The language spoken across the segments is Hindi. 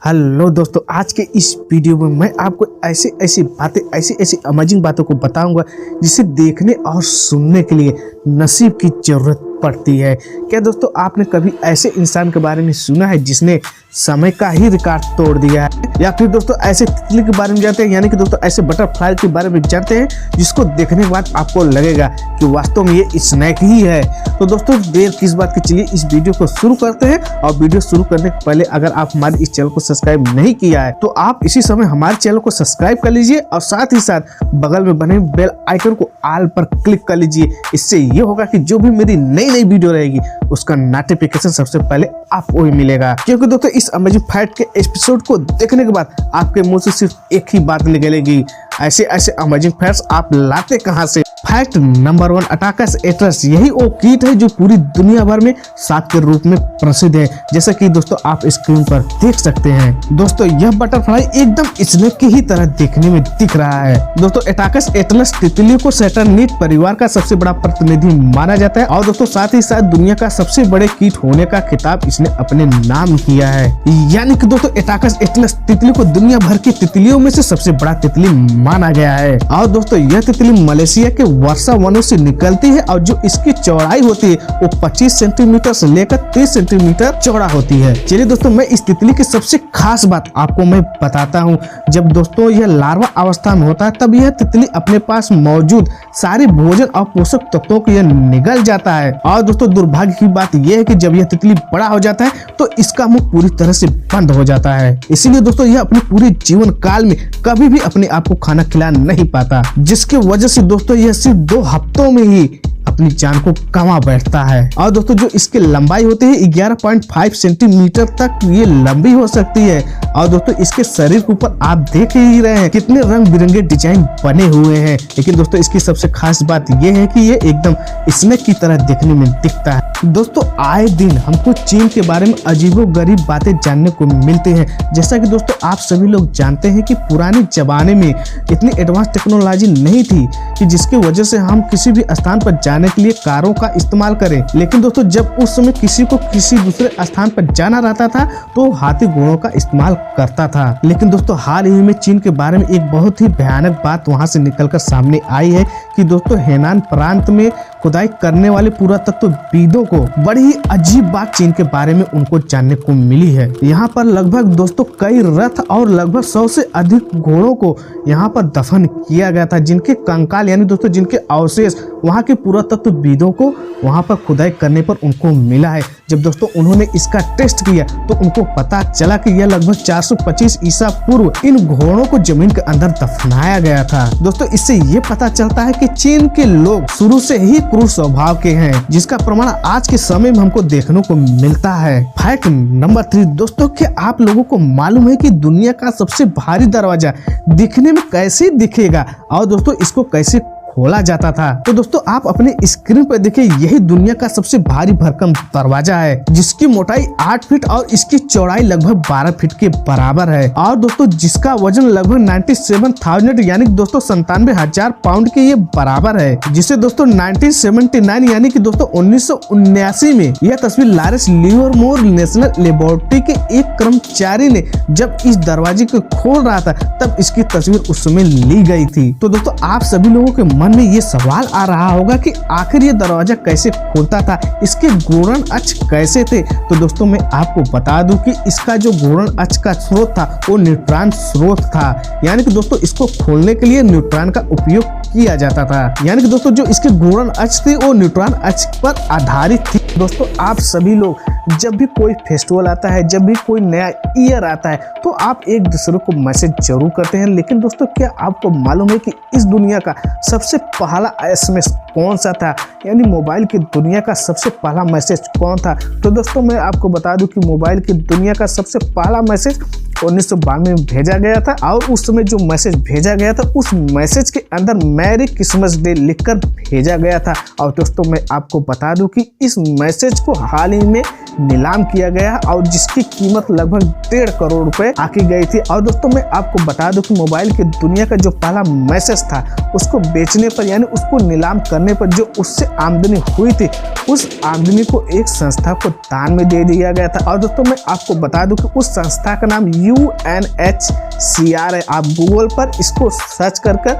हेलो दोस्तों, आज के इस वीडियो में मैं आपको ऐसी अमेजिंग बातों को बताऊंगा जिसे देखने और सुनने के लिए नसीब की जरूरत पड़ती है। क्या दोस्तों आपने कभी ऐसे इंसान के बारे में सुना है जिसने समय का ही रिकॉर्ड तोड़ दिया है? या फिर दोस्तों ऐसे तितली के बारे में जानते हैं, यानी कि दोस्तों ऐसे बटरफ्लाई के बारे में जानते हैं जिसको देखने के बाद आपको लगेगा कि वास्तव में ये स्नैक ही है। तो दोस्तों देर किस बात की, चलिए इस वीडियो को शुरू करते हैं। और वीडियो शुरू करने के पहले अगर आप हमारे इस चैनल को सब्सक्राइब नहीं किया है तो आप इसी समय हमारे चैनल को सब्सक्राइब कर लीजिए और साथ ही साथ बगल में बने बेल आइकन को ऑल पर क्लिक कर लीजिए। इससे ये होगा कि जो भी मेरी नई वीडियो रहेगी उसका नोटिफिकेशन सबसे पहले आपको ही मिलेगा। क्योंकि दोस्तों इस अमेजिंग फैक्ट के एपिसोड को देखने के बाद आपके मुंह से सिर्फ एक ही बात निकलेगी, ऐसे अमेजिंग फैक्ट्स आप लाते कहां से। फैक्ट नंबर 1, अटाकस एट्रस यही वो कीट है जो पूरी दुनिया भर में सांप के रूप में प्रसिद्ध है, जैसा कि दोस्तों आप स्क्रीन पर देख सकते हैं। दोस्तों यह बटरफ्लाई एकदम स्नेक की ही तरह देखने में दिख रहा है। दोस्तों अटाकस एट्रस तितलियों को सैटर्निड परिवार का सबसे बड़ा प्रतिनिधि माना जाता है और दोस्तों साथ ही साथ दुनिया का सबसे बड़े कीट होने का खिताब इसने अपने नाम किया है। यानी कि दोस्तों अटाकस एट्रस तितली को दुनिया भर की तितलियों में से सबसे बड़ा तितली माना गया है। और दोस्तों यह तितली मलेशिया के वर्षा वनों से निकलती है और जो इसकी चौड़ाई होती है वो 25 सेंटीमीटर से लेकर 30 सेंटीमीटर चौड़ा होती है। चलिए दोस्तों मैं इस तितली की सबसे खास बात आपको मैं बताता हूँ। जब दोस्तों यह लार्वा अवस्था में होता है तब यह तितली अपने पास मौजूद सारे भोजन और पोषक तत्वों को यह निगल जाता है। और दोस्तों दुर्भाग्य की बात यह है कि जब यह तितली बड़ा हो जाता है तो इसका मुंह पूरी तरह से बंद हो जाता है। इसीलिए दोस्तों यह अपने पूरे जीवन काल में कभी भी अपने आप को खाना खिला नहीं पाता, जिसकी वजह से दोस्तों यह सिर्फ 2 हफ्तों में ही अपनी जान को गंवा बैठता है। और दोस्तों जो इसकी लंबाई होती है 11.5 सेंटीमीटर तक ये लंबी हो सकती है। और दोस्तों इसके शरीर के ऊपर आप देख ही रहे हैं कितने रंग बिरंगे डिजाइन बने हुए हैं। लेकिन दोस्तों इसकी सबसे खास बात ये है कि ये एकदम स्नेक की तरह दिखने में दिखता है। दोस्तों आए दिन हमको चीन के बारे में अजीबोगरीब बातें जानने को मिलते हैं। जैसा कि दोस्तों आप सभी लोग जानते हैं कि पुराने जमाने में इतनी एडवांस टेक्नोलॉजी नहीं थी कि जिसकी वजह से हम किसी भी स्थान पर जाने के लिए कारों का इस्तेमाल करें। लेकिन दोस्तों जब उस समय किसी को किसी दूसरे स्थान पर जाना रहता था तो हाथी घोड़ों का इस्तेमाल करता था। लेकिन दोस्तों हाल ही में चीन के बारे में एक बहुत ही भयानक बात वहां से निकलकर सामने आई है कि दोस्तों हेनान प्रांत में खुदाई करने वाले पुरातत्वविदों को बड़ी ही अजीब बात चीन के बारे में उनको जानने को मिली है। यहाँ पर लगभग दोस्तों कई रथ और लगभग 100 से अधिक घोड़ों को यहाँ पर दफन किया गया था, जिनके कंकाल यानी दोस्तों जिनके अवशेष वहाँ के पुरातत्वविदों को वहाँ पर खुदाई करने पर उनको मिला है। जब दोस्तों उन्होंने इसका टेस्ट किया तो उनको पता चला कि यह लगभग 425 ईसा पूर्व इन घोड़ों को जमीन के अंदर दफनाया गया था। दोस्तों इससे ये पता चलता है कि चीन के लोग शुरू से ही क्रूर स्वभाव के हैं, जिसका प्रमाण आज के समय में हमको देखने को मिलता है। फैक्ट नंबर 3, दोस्तों क्या आप लोगों को मालूम है कि दुनिया का सबसे भारी दरवाजा दिखने में कैसे दिखेगा और दोस्तों इसको कैसे खोला जाता था? तो दोस्तों आप अपने स्क्रीन पर देखिए, यही दुनिया का सबसे भारी भरकम दरवाजा है जिसकी मोटाई 8 फीट और इसकी चौड़ाई लगभग 12 फीट के बराबर है। और दोस्तों जिसका वजन लगभग 97,000 यानी दोस्तों 97,000 पाउंड के ये बराबर है, जिसे दोस्तों 1979 यानी कि दोस्तों 1979 में यह तस्वीर लॉरेंस लिवरमोर नेशनल लेबोरेटरी के एक कर्मचारी ने जब इस दरवाजे को खोल रहा था तब इसकी तस्वीर उस समय ली गई थी। तो दोस्तों आप सभी लोगों के मन में ये सवाल आ रहा होगा कि आखिर ये दरवाजा कैसे खुलता था, इसके घूर्णन अक्ष कैसे थे? तो दोस्तों मैं आपको बता दूं कि इसका जो घूर्णन अक्ष का स्रोत था वो न्यूट्रॉन स्रोत था। यानी कि दोस्तों इसको खोलने के लिए न्यूट्रॉन का उपयोग किया जाता था। यानी कि दोस्तों जो इसके घूर्णन अक्ष थी वो न्यूट्रॉन अक्ष पर आधारित थी। दोस्तों आप सभी लोग जब भी कोई फेस्टिवल आता है, जब भी कोई नया ईयर आता है तो आप एक दूसरे को मैसेज जरूर करते हैं। लेकिन दोस्तों क्या आपको मालूम है कि इस दुनिया का सबसे पहला SMS कौन सा था? यानी मोबाइल की दुनिया का सबसे पहला मैसेज कौन था? तो दोस्तों मैं आपको बता दूं कि मोबाइल की दुनिया का सबसे पहला मैसेज 1992 में भेजा गया था। और उस समय जो मैसेज भेजा गया था उस मैसेज के अंदर मैरी क्रिसमस डे लिखकर भेजा गया था। और दोस्तों मैं आपको बता दूं कि इस मैसेज को हाल ही में नीलाम किया गया और जिसकी कीमत लगभग 1.5 करोड़ रुपए आकी गई थी। और दोस्तों मैं आपको बता दूं कि मोबाइल की दुनिया का जो पहला मैसेज था उसको बेचने पर यानी उसको नीलाम करने पर जो उससे आमदनी हुई थी उस आमदनी को एक संस्था को दान में दे दिया गया था। और दोस्तों मैं आपको बता दूं कि उस संस्था का नाम UNHCR है। आप गूगल पर इसको सर्च कर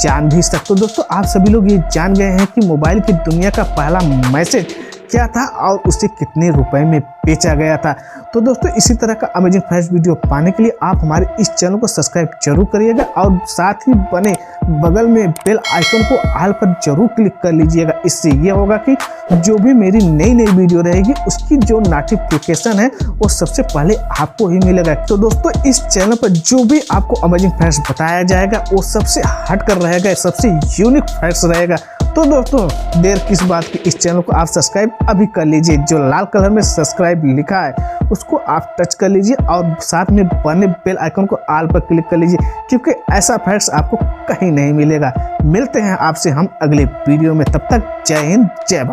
जान भी सकते हो। दोस्तों आप सभी लोग ये जान गए हैं कि मोबाइल की दुनिया का पहला मैसेज क्या था और उसे कितने रुपए में बेचा गया था। तो दोस्तों इसी तरह का अमेजिंग फैक्ट्स वीडियो पाने के लिए आप हमारे इस चैनल को सब्सक्राइब जरूर करिएगा और साथ ही बने बगल में बेल आइकन को ऑल पर जरूर क्लिक कर लीजिएगा। इससे ये होगा कि जो भी मेरी नई वीडियो रहेगी उसकी जो नोटिफिकेशन है वो सबसे पहले आपको ही मिलेगा। तो दोस्तों इस चैनल पर जो भी आपको अमेजिंग फैक्ट्स बताया जाएगा वो सबसे हटकर रहेगा, सबसे यूनिक फैक्ट्स रहेगा। तो दोस्तों देर किस बात की, इस चैनल को आप सब्सक्राइब अभी कर लीजिए। जो लाल कलर में सब्सक्राइब लिखा है उसको आप टच कर लीजिए और साथ में बने बेल आइकन को ऑल पर क्लिक कर लीजिए, क्योंकि ऐसा फैक्ट्स आपको कहीं नहीं मिलेगा। मिलते हैं आपसे हम अगले वीडियो में, तब तक जय हिंद जय भारत।